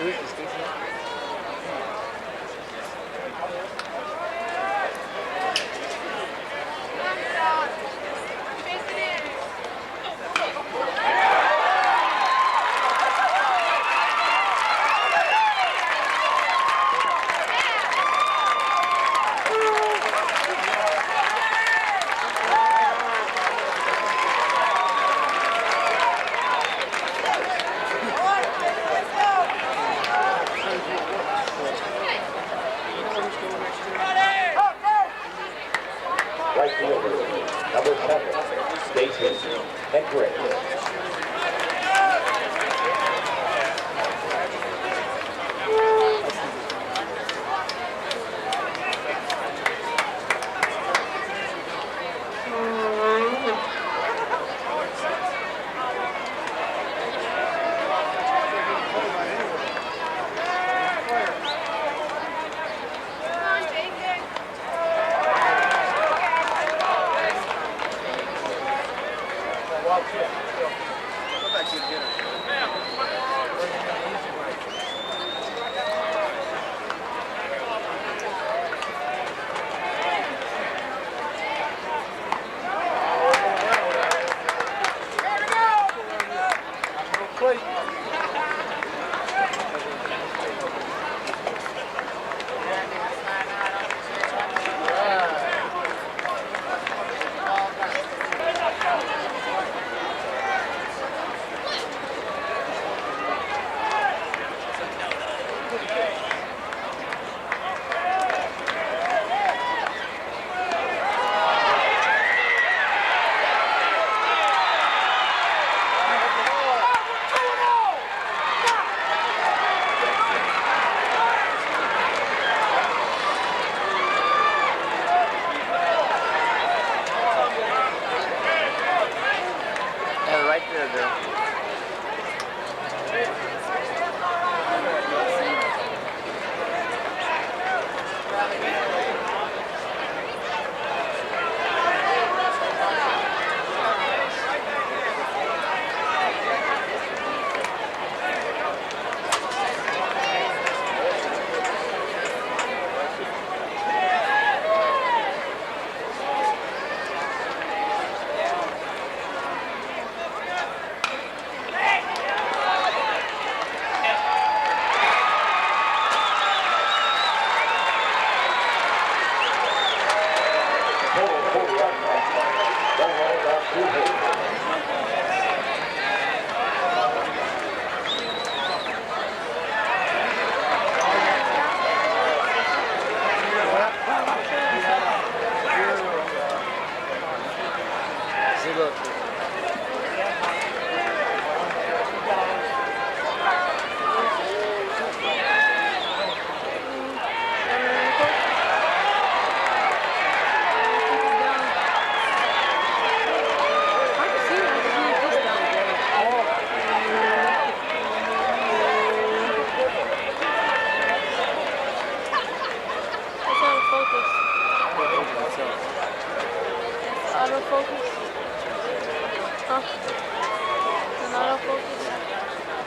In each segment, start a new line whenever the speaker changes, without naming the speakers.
Right fielder, number 7, Stacy Hendricks.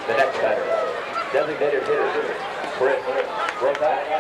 The next batter, designated hitter, Chris Rosak.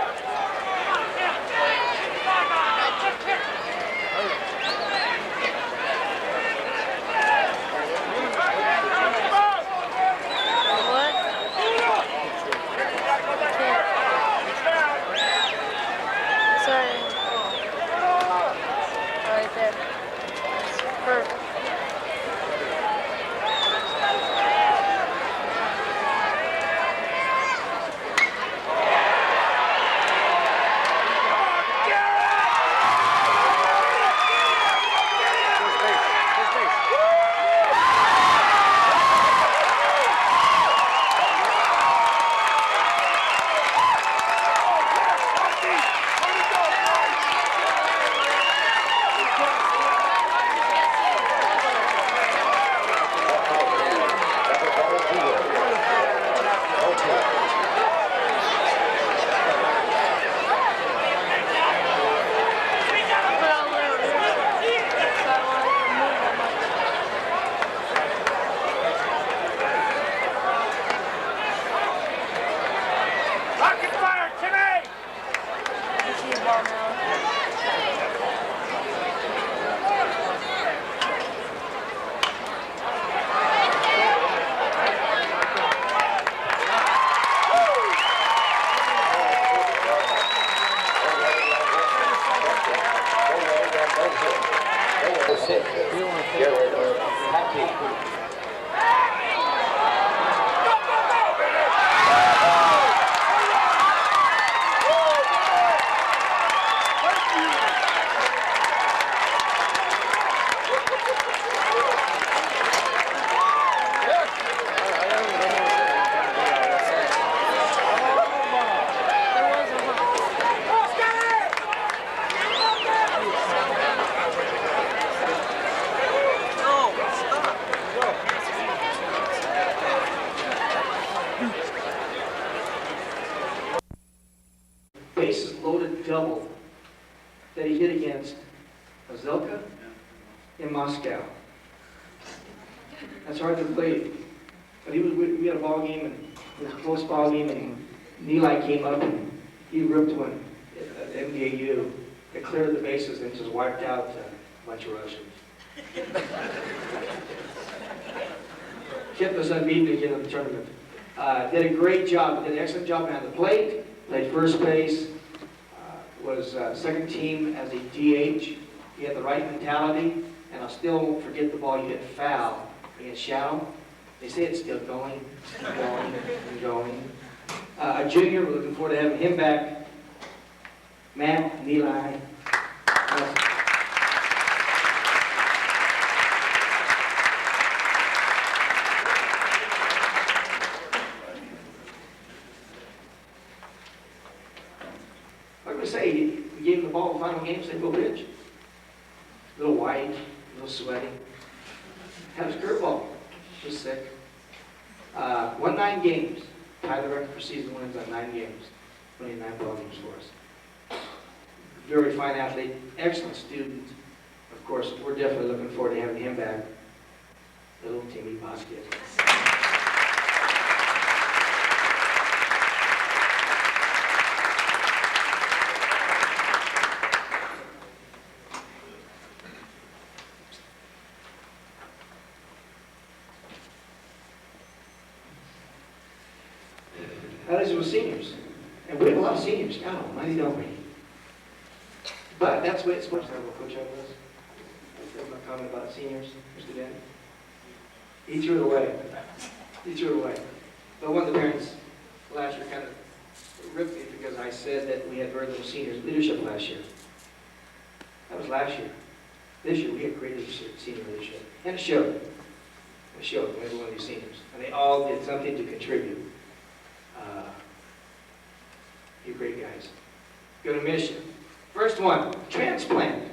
double that he hit against Ozilka in Moscow. That's hard to believe. But we had a ball game, and it was a close ball game, and Neely came up and he ripped one at MDAU that cleared the bases and just wiped out a bunch of Russians. Kept us unbeaten again in the tournament. Did a great job, did an excellent job behind the plate, played first base, was second team as a DH. He had the right mentality, and I'll still won't forget the ball you hit foul against Shadow. They say it's still going, and going, and going. A junior, we're looking forward to having him back. Matt Neely. Like I say, we gave him the ball in the final game, said go pitch. A little white, a little sweaty. Had his curveball. Just sick. Won 9 games. Tied the record for season wins on 9 games. Winning 9 ball games for us. Very fine athlete, excellent student. Of course, we're definitely looking forward to having him back. Little Timmy Basket. That is with seniors. And we have a lot of seniors. God almighty, don't we? But that's what it's supposed to have a coach on this. I'm not comment about seniors, Mr. Dan. He threw it away. He threw it away. But one of the parents last year kind of ripped me because I said that we had very little seniors leadership last year. That was last year. This year we had great senior leadership. And it showed. It showed when every one of these seniors. And they all did something to contribute. You great guys. Go to mission. First one, transplant.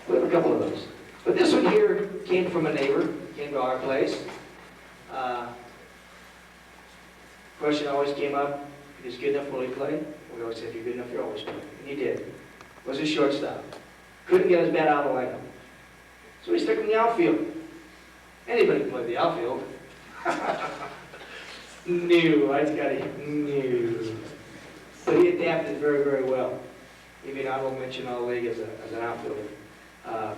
We have a couple of those. But this one here came from a neighbor, came to our place. Question always came up, is good enough, will he play? We always said, if you're good enough, you're always playing. And he did. Was a shortstop. Couldn't get his bat out of the lineup. So we stuck him in the outfield. Anybody can play the outfield. New, I just got it, new. But he adapted very, very well. He made honorable mention all league as an outfielder.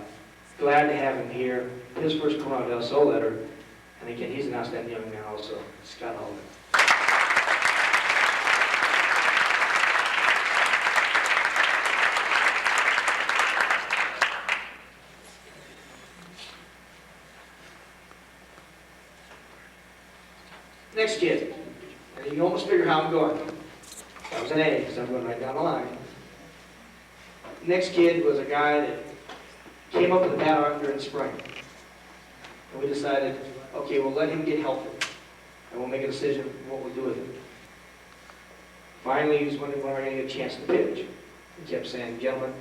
Glad to have him here. His first Corona del Sol letter. And again, he's an outstanding young man also. Scott Holden. Next kid, and you can almost figure how I'm going. That was an A, because I'm going right down the line. Next kid was a guy that came up with a bad arm during spring. And we decided, okay, we'll let him get healthy, and we'll make a decision what we'll do with him. Finally, he was wondering when we're going to get a chance to pitch. He kept saying, gentlemen,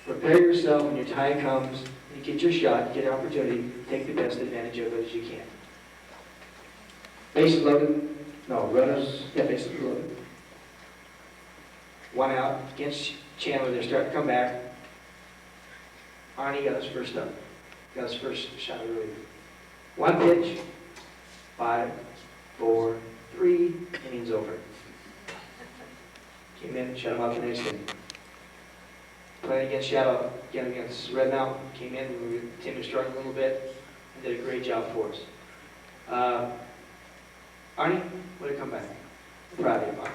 prepare yourself when your time comes, you get your shot, you get an opportunity, take the best advantage of it as you can. Bases loaded, no, runners, yeah, bases loaded. 1 out against Chandler, they're starting to come back. Arnie got his first up, got his first shot of relief. 1 pitch, 5, 4, 3, innings over. Came in, shut him out the next inning. Playing against Shadow, again against Red Mountain, came in, Tim was struggling a little bit, and did a great job for us. Arnie, way to come back. I'm proud of you, Mark.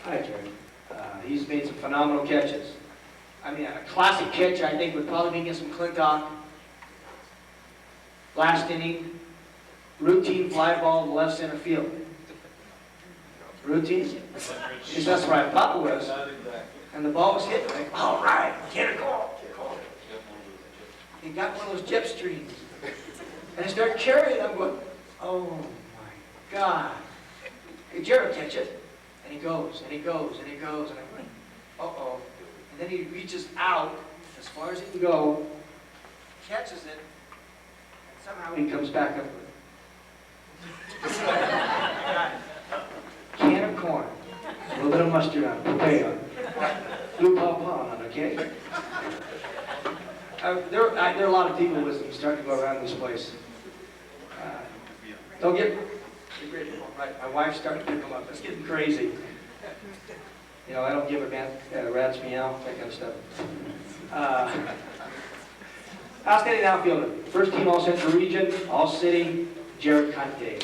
Hi, Jerry. He's made some phenomenal catches. I mean, a classic catch, I think, would probably be against McClintock. Last inning, routine fly ball to left center field. Routine? Because that's where I thought it was. And the ball was hit. Like, all right, get a goal. He got one of those jet streams. And I started carrying it. I'm going, Oh my God. Hey, Jared catch it. And he goes, and he goes, and he goes, and I went, uh-oh. And then he reaches out as far as he can go, catches it, and somehow he comes back up with it. Can of corn, a little bit of mustard on it, papaya on it, blue pawpaw on it, okay? There are a lot of people wisdom starting to go around this place. Don't get right. My wife's starting to pick them up. It's getting crazy. You know, I don't give a rat's meow, that kind of stuff. Outstanding outfielder. First team All Central Region, All City, Jared Conte.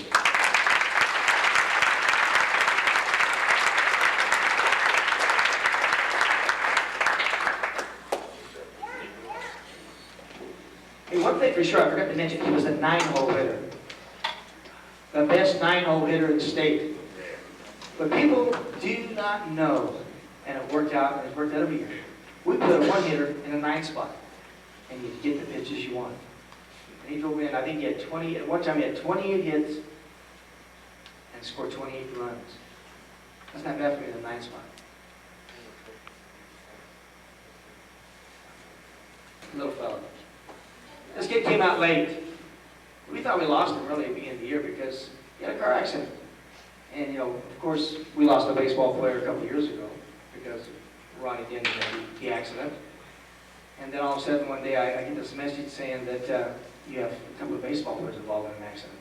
Hey, one thing for sure, I forgot to mention, he was a 9-hole hitter. The best 9-hole hitter in the state. But people do not know, and it worked out, and it's worked out every year. We put a 1-hitter in a 9 spot, and you get the pitches you want. And he drove in, I think he had 20, at one time he had 28 hits, and scored 28 runs. That's not bad for me in a 9 spot. Little fella. This kid came out late. We thought we lost him early at the beginning of the year because he had a car accident. And, you know, of course, we lost a baseball player a couple of years ago because Ronnie didn't have the accident. And then all of a sudden one day I get this message saying that you have a couple of baseball players involved in an accident.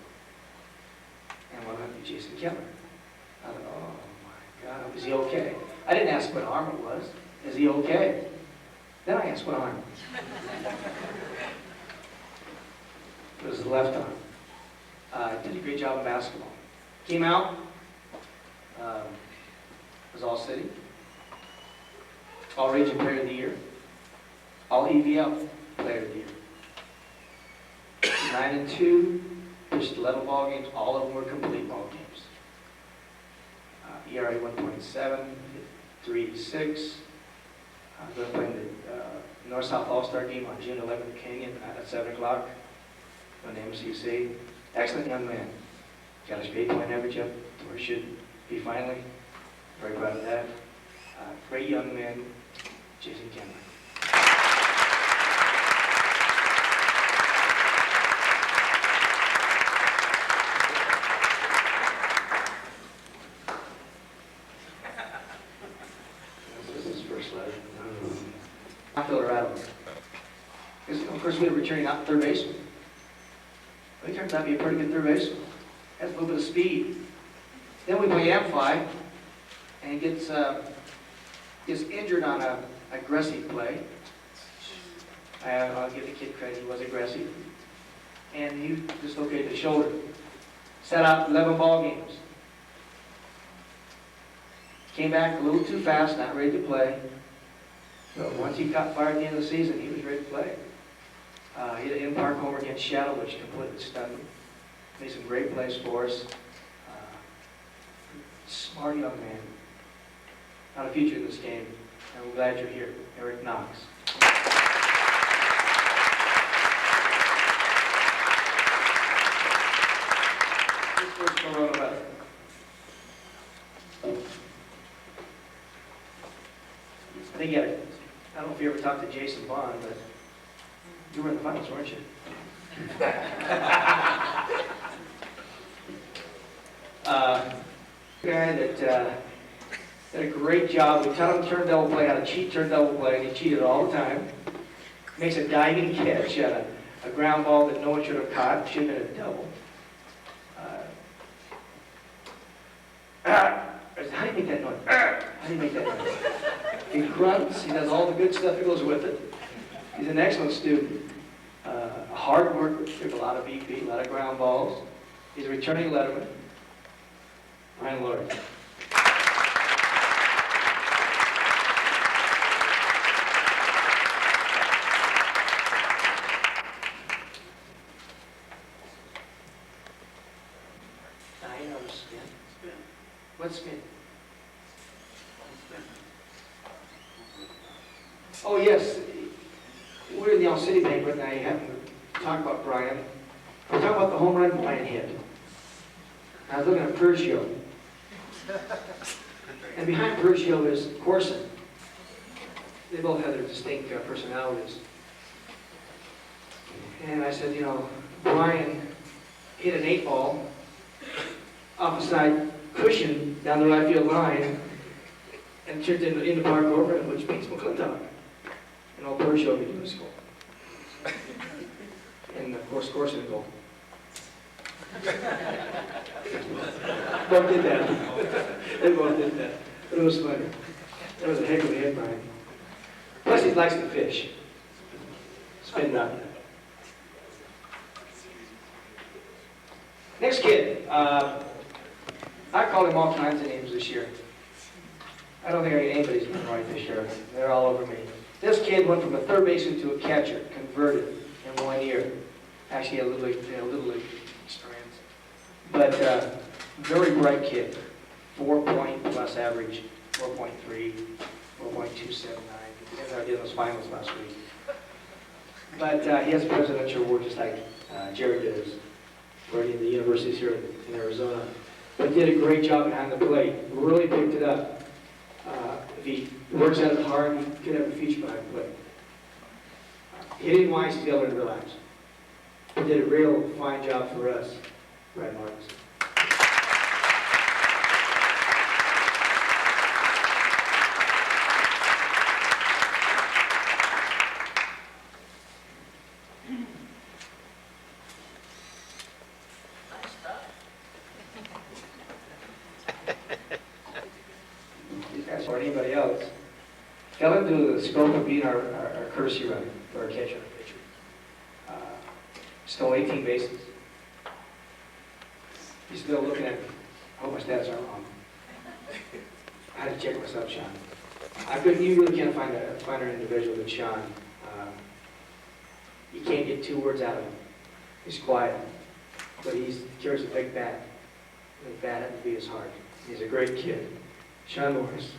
And one of them was Jason Keller. I thought, oh my God, is he okay? I didn't ask what arm it was. Is he okay? Then I asked what arm. It was the left arm. Did a great job in basketball. Came out, was All City, All Region Player of the Year, All EVL Player of the Year. 9-2, pitched 11 ball games. All of them were complete ball games. ERA 1.7, 3.6. Going to play in the North-South All-Star game on June 11th in Canyon at 7 o'clock on the MCC. Excellent young man. Got his grade point average up to where it should be finally. Very proud of that. Great young man, Jason Cameron. This is his first letter. Outfielder Adam. Of course, we had a returning out third baseman. He turns out to be a pretty good third baseman. Has a little bit of speed. Then we play Amphi, and he gets injured on an aggressive play. I'll give the kid credit, he was aggressive. And he dislocated the shoulder. Sat out 11 ball games. Came back a little too fast, not ready to play. So once he caught fire at the end of the season, he was ready to play. He had an in-park homer against Shadow, which completely stunned him. Made some great plays for us. Smart young man. Not a future in this game, and we're glad you're here. Eric Knox. His first Corona weather. I think I don't know if you ever talked to Jason Bond, but you were in the finals, weren't you? Guy that did a great job. We taught him turn double play, how to cheat turn double play, and he cheated all the time. Makes a diving catch at a ground ball that no one should have caught. Should have been a double. How do you make that noise? How do you make that noise? He grunts. He does all the good stuff that goes with it. He's an excellent student. A hard worker. Took a lot of BP, a lot of ground balls. He's a returning letterman. Ryan Lord. Spin. What spin? Oh yes, we're in the All City banquet, and I happened to talk about Brian. I'm talking about the home run Brian hit. I was looking at Pershio. And behind Pershio is Corson. They both have their distinct personalities. And I said, you know, Brian hit an 8-ball off the side cushion down the right field line and turned into Park Corbin, which beats McClintock. And old Pershio could do a score. And of course, Corson goal. Both did that. They both did that. But it was funny. That was a heck of a hit, Brian. Plus, he likes to fish. Spin up. Next kid. I called him all kinds of names this year. I don't think anybody's been right this year. They're all over me. This kid went from a third baseman to a catcher, converted in 1 year. Actually, a little league experience. But very bright kid. 4-point plus average, 4.3, 4.279. That's how I did those finals last week. But he has a presidential award just like Jerry does, working at the universities here in Arizona. But did a great job behind the plate. Really picked it up. If he works at it hard, he could have a future behind the plate. Hitting wise, he's got to learn to relax. He did a real fine job for us, Brad Martins. Or anybody else, fell into the scope of being our courtesy runner for our catcher and pitcher. Stole 18 bases. He's still looking at me. I hope my stats aren't wrong. I had to check myself, Sean. You really can't find a finer individual than Sean. You can't get 2 words out of him. He's quiet, but he carries a big bat. And the bat had to be his heart. He's a great kid. Sean Morris.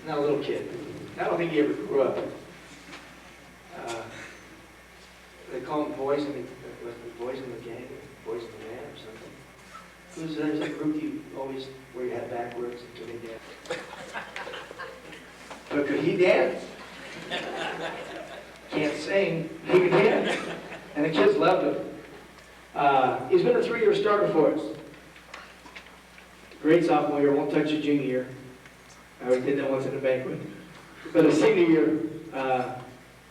Not a little kid. I don't think he ever grew up. They call him boys in the gang, boys in the band or something. There's a group you always wear your hat backwards until they dance. But could he dance? Can't sing. He could dance. And the kids loved him. He's been a 3-year starter for us. Great sophomore year, won't touch a junior year. I already did that once in a banquet. But a senior year,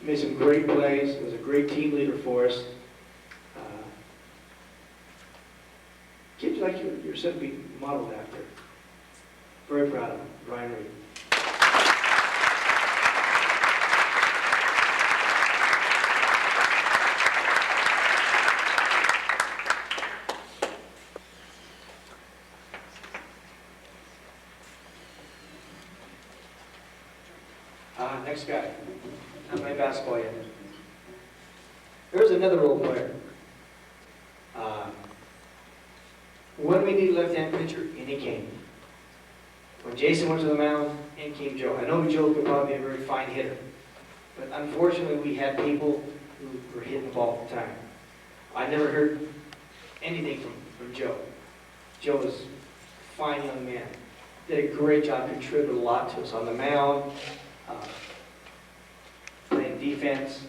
made some great plays, was a great team leader for us. Kids like your son to be modeled after. Very proud of him, Brian Reed. Next guy. Not playing basketball yet. Here's another role player. When we need a left-hand pitcher, in he came. When Jason went to the mound, in came Joe. I know Joe could probably be a very fine hitter, but unfortunately we had people who were hitting the ball all the time. I never heard anything from Joe. Joe was a fine young man. Did a great job, contributed a lot to us on the mound. Playing defense.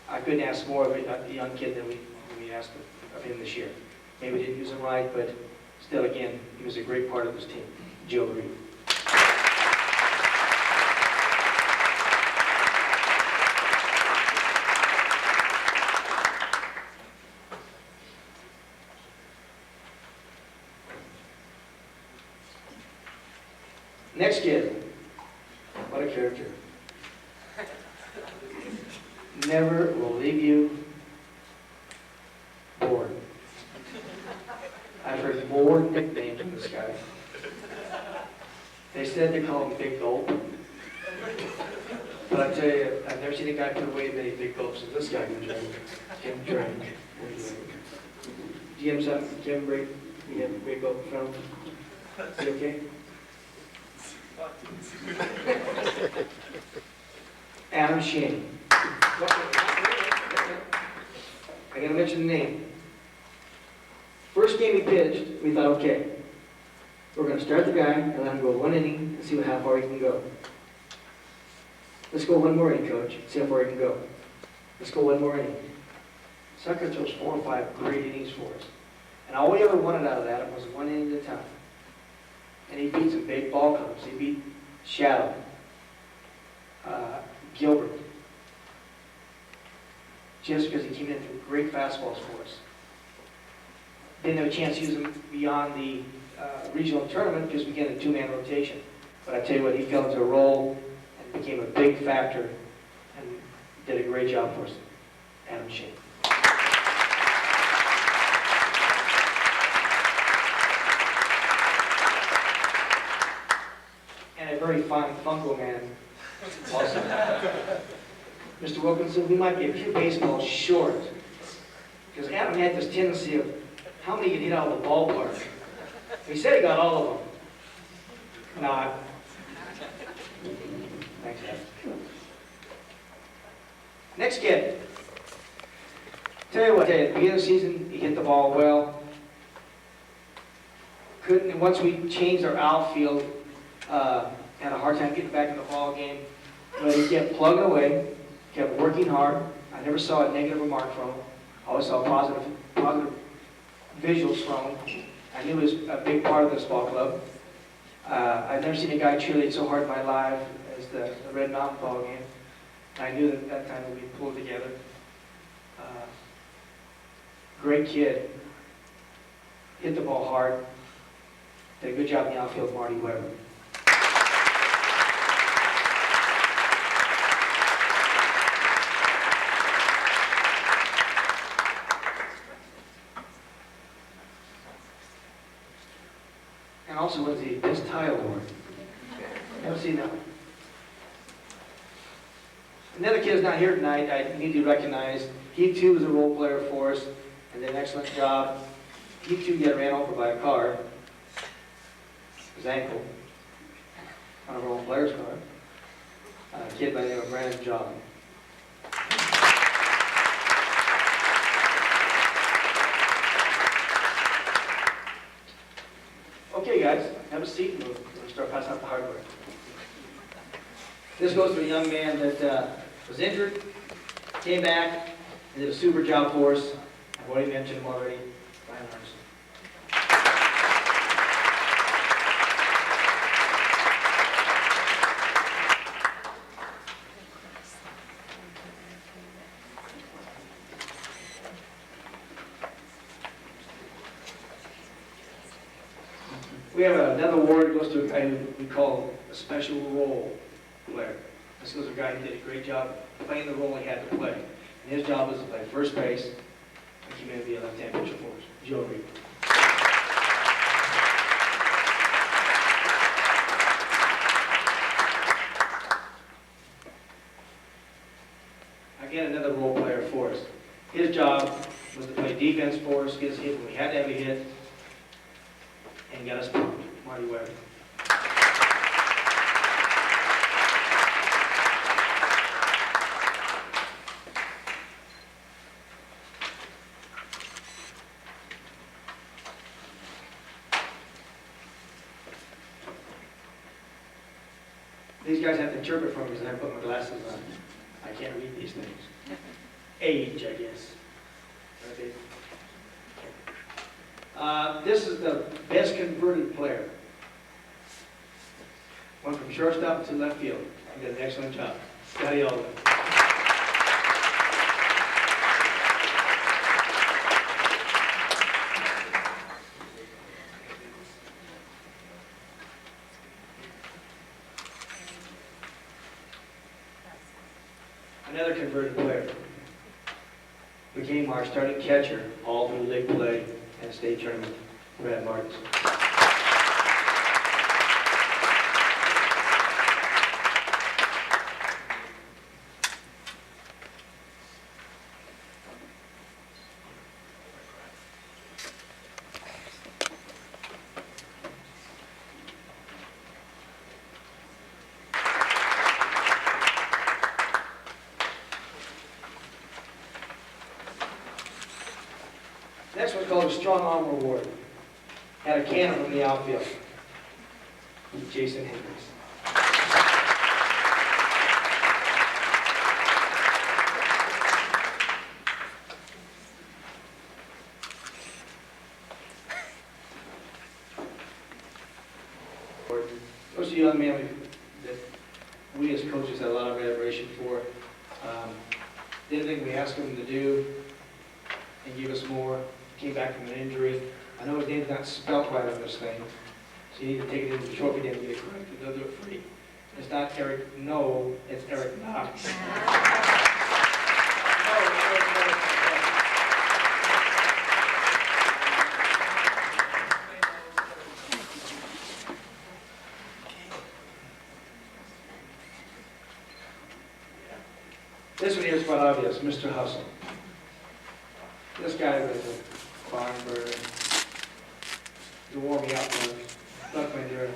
I couldn't ask more of a young kid than we asked of him this year. Maybe we didn't use him right, but still, again, he was a great part of this team. Joe Reed. Next kid. What a character. Never will leave you bored. I've heard more nicknames from this guy. They said they call him Big Gulp. But I tell you, I've never seen a guy put away many big gulps as this guy can drink. Can drink. Do you have something, Kim, break We have a great boat in front of him. Is he okay? Adam Shane. I gotta mention the name. First game he pitched, we thought, okay, we're gonna start the guy and let him go one inning and see how far he can go. Let's go one more inning, coach, see how far he can go. Let's go one more inning. Sucker throws 4 or 5 great innings for us. And all we ever wanted out of that was 1 inning at a time. And he beat some big ball clubs. He beat Shadow, Gilbert, just because he came in through great fastballs for us. Didn't have a chance to use him beyond the regional tournament because we get a 2-man rotation. But I tell you what, he fell into a role and became a big factor and did a great job for us. Adam Shane. And a very fine funko man also. Mr. Wilkinson, we might be a few baseballs short because Adam had this tendency of how many he could hit out of the ballpark. He said he got all of them. Not. Thanks, Adam. Next kid. Tell you what, at the beginning of the season, he hit the ball well. Couldn't, once we changed our outfield, had a hard time getting back in the ball game. But he kept plugging away, kept working hard. I never saw a negative remark from him. I always saw positive visuals from him. I knew he was a big part of this ball club. I've never seen a guy cheerlead so hard in my life as the Red Mountain ball game. I knew that that time we'd be pulled together. Great kid. Hit the ball hard. Did a good job in the outfield, Marty Weber. And also wins the Best Tie Award. Haven't seen that one. Another kid is not here tonight. I need to recognize. He too was a role player for us and did an excellent job. He too got ran over by a car. His ankle. On a role player's car. A kid by the name of Brandon John. Okay, guys, have a seat and we'll start passing out the hardware. This goes to a young man that was injured, came back, and did a super job for us. I've already mentioned him already, Brian Anderson. We have another award that goes to a guy who we call a special role player. This goes to a guy who did a great job playing the role he had to play. And his job was to play first base and came in to be a left-hand pitcher for us. Joe Reed. Again, another role player for us. His job was to play defense for us, get us hit when we had to have a hit, and got us pumped. Marty Webb. These guys have to interpret for me because I put my glasses on. I can't read these things. Age, I guess. Okay. This is the best converted player. Went from shortstop to left field. He did an excellent job. Scotty Alden. Another converted player. Became our starting catcher all through league play and state tournament. Brad Martins. Next one's called a Strong Arm Award. Had a cannon from the outfield. Jason Hendricks. Those are a young man that we as coaches had a lot of admiration for. Did everything we asked him to do and give us more. Came back from an injury. I know his name's not spelled right on this thing, so you need to take it into the trophy den and get it corrected. They'll do it free. It's not Eric No, it's Eric Knox. This one here is quite obvious, Mr. Hustle. This guy was a barn burner. He wore me out, man. Stuck my ear.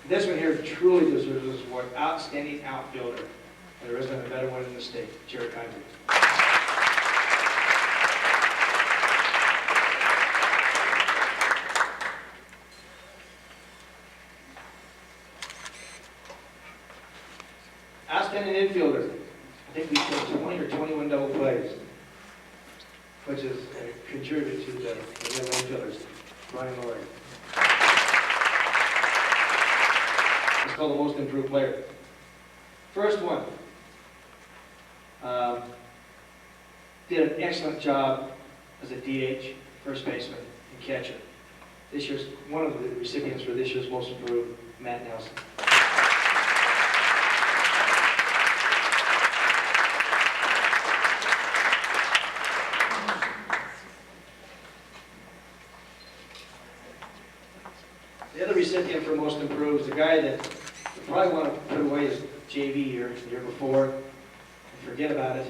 This one here truly deserves this award. Outstanding outfielder. There isn't a better one in the state. Jared Heinrich. Outstanding infielder. I think we scored 20 or 21 double plays, which is a contributor to the real infielders. Ryan Lord. It's called the most improved player. First one. Did an excellent job as a DH, first baseman, and catcher. This year's one of the recipients for this year's most improved, Matt Nelson. The other recipient for most improved is the guy that you probably want to put away his JV year, the year before, and forget about it.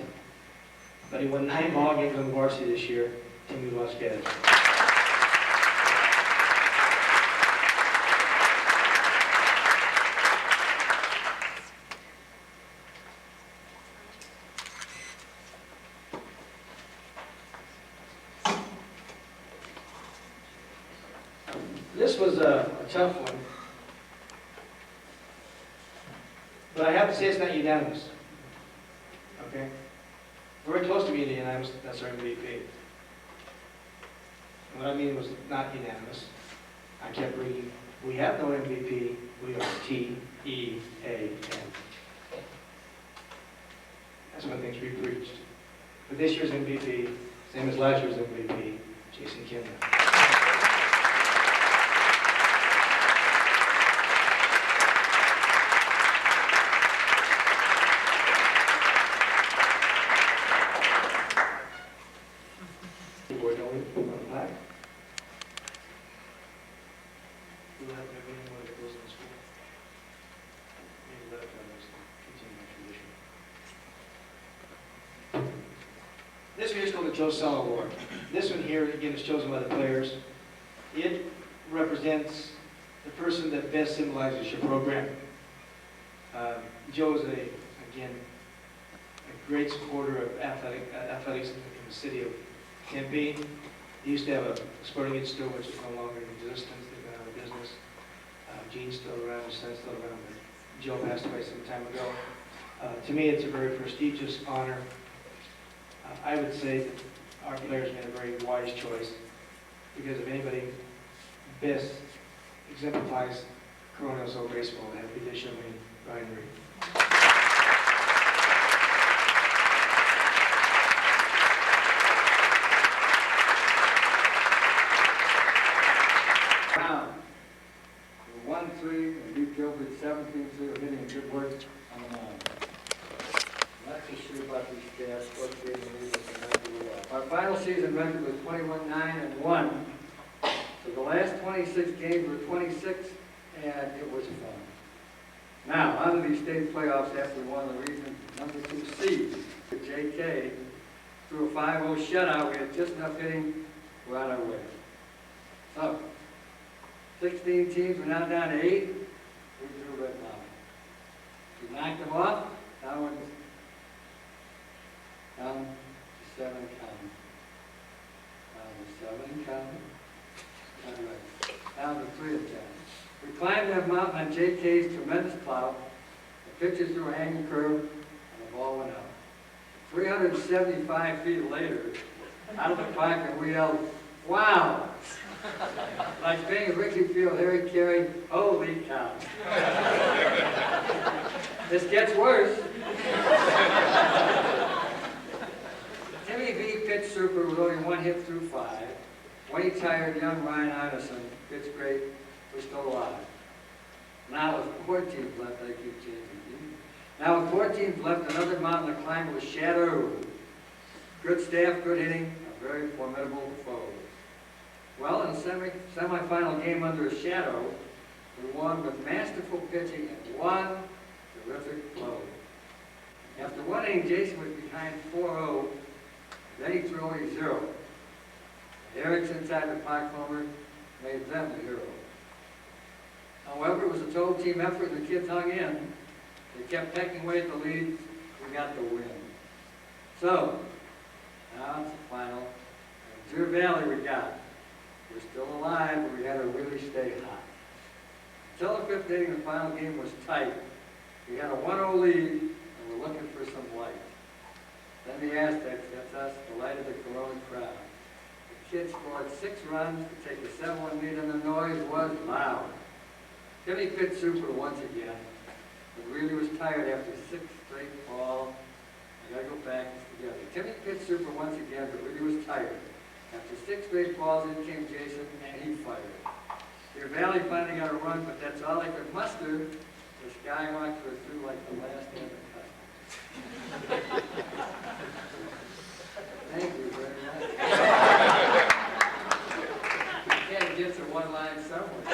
But he won 9 ball games on the varsity this year, Timmy Vasquez. This was a tough one, but I have to say it's not unanimous. Okay? Very close to being unanimous, that's our MVP. And what I mean was not unanimous. I kept reading, we have no MVP, we are T-E-A-N. That's one of the things we preached. But this year's MVP, same as last year's MVP, Jason Kimball. This one is called the Joe Sell Award. This one here, again, is chosen by the players. It represents the person that best symbolizes your program. Joe is, again, a great supporter of athletics in the city of Tempe. He used to have a sporting goods store, which is no longer in existence. They've been out of business. Gene's still around, his son's still around, but Joe passed away some time ago. To me, it's a very prestigious honor. I would say that our players made a very wise choice, because if anybody best exemplifies Corona del Sol baseball, it would be this young man, Ryan Reed.
Now, 1-3, and you killed it 17-3, hitting good work on the mound. Not too sure about these stats. What grade we need to do well. Our final season record was 21-9-1. So the last 26 games were 26, and it was fun. Now, on to these state playoffs after we won the region number 2 seed. JK threw a 5-0 shutout. We had just enough hitting. We're on our way. So, 16 teams, we're now down to 8. We drew He knocked him off, down to 7 counting. Down to 7 counting. All right. Down to 3 and 10. We climbed that mountain on JK's tremendous plow. The pitcher threw a hanging curve, and the ball went out. 375 feet later, out of the pocket, we yelled, "Wow!" Like being a Wrigley Field, Harry Carey, holy cow. This gets worse. Timmy V pitched super with only 1 hit through 5. When he tired, young Ryan Anderson, pitched great, was still alive. Now with 4 teams left, I keep changing. Now with 4 teams left, another mountain to climb was Shadow. Good staff, good hitting, a very formidable foe. Well, in the semifinal game under a shadow, we won with masterful pitching and 1 terrific blow. After 1 inning, Jason was behind 4-0. Then he threw only 0. Eric's inside the park homer made them the hero. However, it was a total team effort and the kids hung in. They kept pecking away at the lead. We got the win. So, now it's the final. And Deer Valley we got. We're still alive, but we had to really stay hot. Until the 5th inning, the final game was tight. We had a 1-0 lead, and we're looking for some light. Then the Aztecs, that's us, delighted the Corona crowd. The kids scored 6 runs to take a 7-1 lead, and the noise was loud. Timmy pitched super once again, but really was tired after 6 straight balls. I gotta go back together. Timmy pitched super once again, but really was tired. After 6 straight balls, in came Jason, and he fired. Deer Valley finally got a run, but that's all they could muster. The Skyhawks were through like the last ever customer. Thank you very much. You can't get to one line somewhere.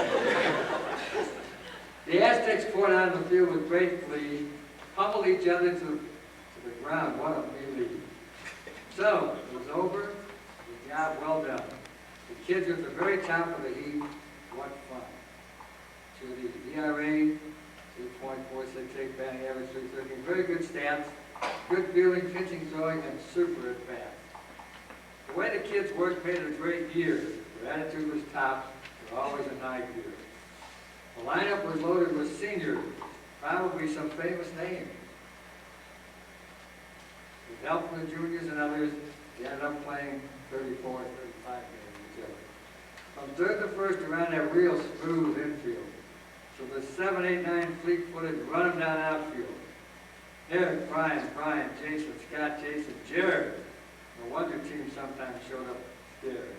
The Aztecs poured out on the field with great glee, pummeled each other to the ground. What a melee. So, it was over. The job well done. The kids were at the very top of the heap. What fun. To the ERA, 2.468 batting average, 313. Very good stats. Good fielding, pitching, throwing, and super at bats. The way the kids worked made it a great year. Their attitude was top. They were always in high gear. The lineup was loaded with seniors, probably some famous names. With help from the juniors and others, they ended up playing 34, 35 games each other. From 3rd to 1st, they ran that real smooth infield. So the 7, 8, 9 fleet-footed run them down outfield. Eric, Brian, Jason, Scott, Jason, Jared. No wonder teams sometimes showed up scared.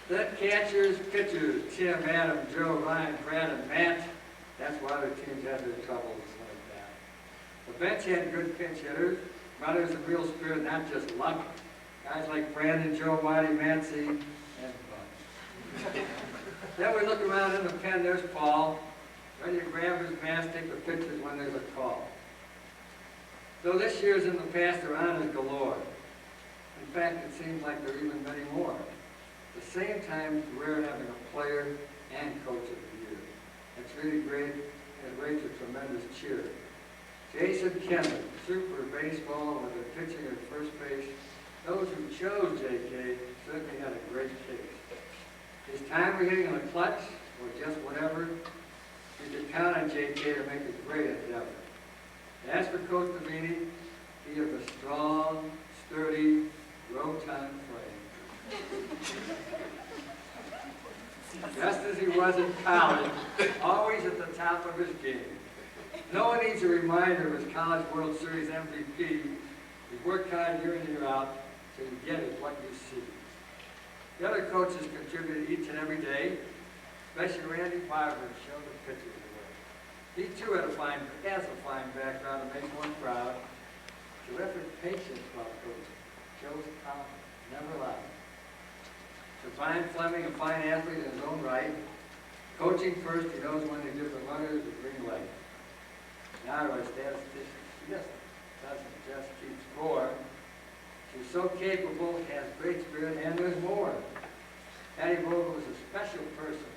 Then catchers, pitchers, Tim, Adam, Joe, Ryan, Brad, and Matt. That's why the teams had their troubles like that. The bench had good pinch hitters, brothers of real spirit, not just luck. Guys like Brandon, Joe, Whitey, Mancy, and fun. Then we look around in the pen, there's Paul, ready to grab his mask, take the pictures when there's a call. So this year's in the past, there are honors galore. In fact, it seems like there are even many more. At the same time, it's rare having a player and coach of the year. It's really great, and it raised a tremendous cheer. Jason Kendall, super baseball with a pitching at first base. Those who chose JK certainly had a great case. His timely hitting on the clutch, or just whatever, you could count on JK to make a great endeavor. And as for Coach Navini, he is a strong, sturdy, rotund frame. Just as he was in college, always at the top of his game. No one needs a reminder of his College World Series MVP. He worked hard year in, year out, so you get it what you see. The other coaches contributed each and every day, especially Randy Barber showed the pitchers the way. He too has a fine background that makes one proud. Terrific patience about coaching. Shows confidence, never lied. Brian Fleming, a fine athlete in his own right. Coaching first, he knows when to give the runners the green light. Now our statistician, she doesn't just keep score. She's so capable, has great spirit, and there's more. Patty Vogel is a special person.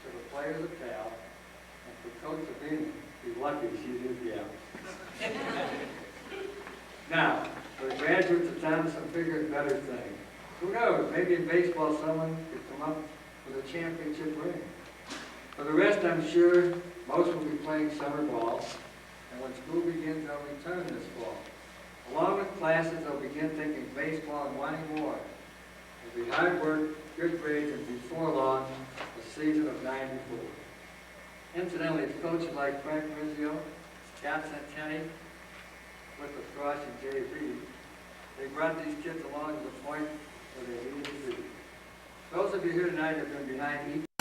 for the players a pal, and for Coach Sabine, he's lucky she's his gal. Now, for the graduates of Thomas and bigger and better things. Who knows, maybe in baseball someone could come up with a championship ring. For the rest, I'm sure most will be playing summer ball, and when school begins, they'll return this fall. Along with classes, they'll begin thinking baseball and wanting more. It'll be hard work, good grades, and before long, a season of 94. Incidentally, it's coaches like Frank Rizzio, Scott Centenni, with the Thrush and Jay Reed. They brought these kids along to the point where they needed to be. Those of you here tonight have been behind each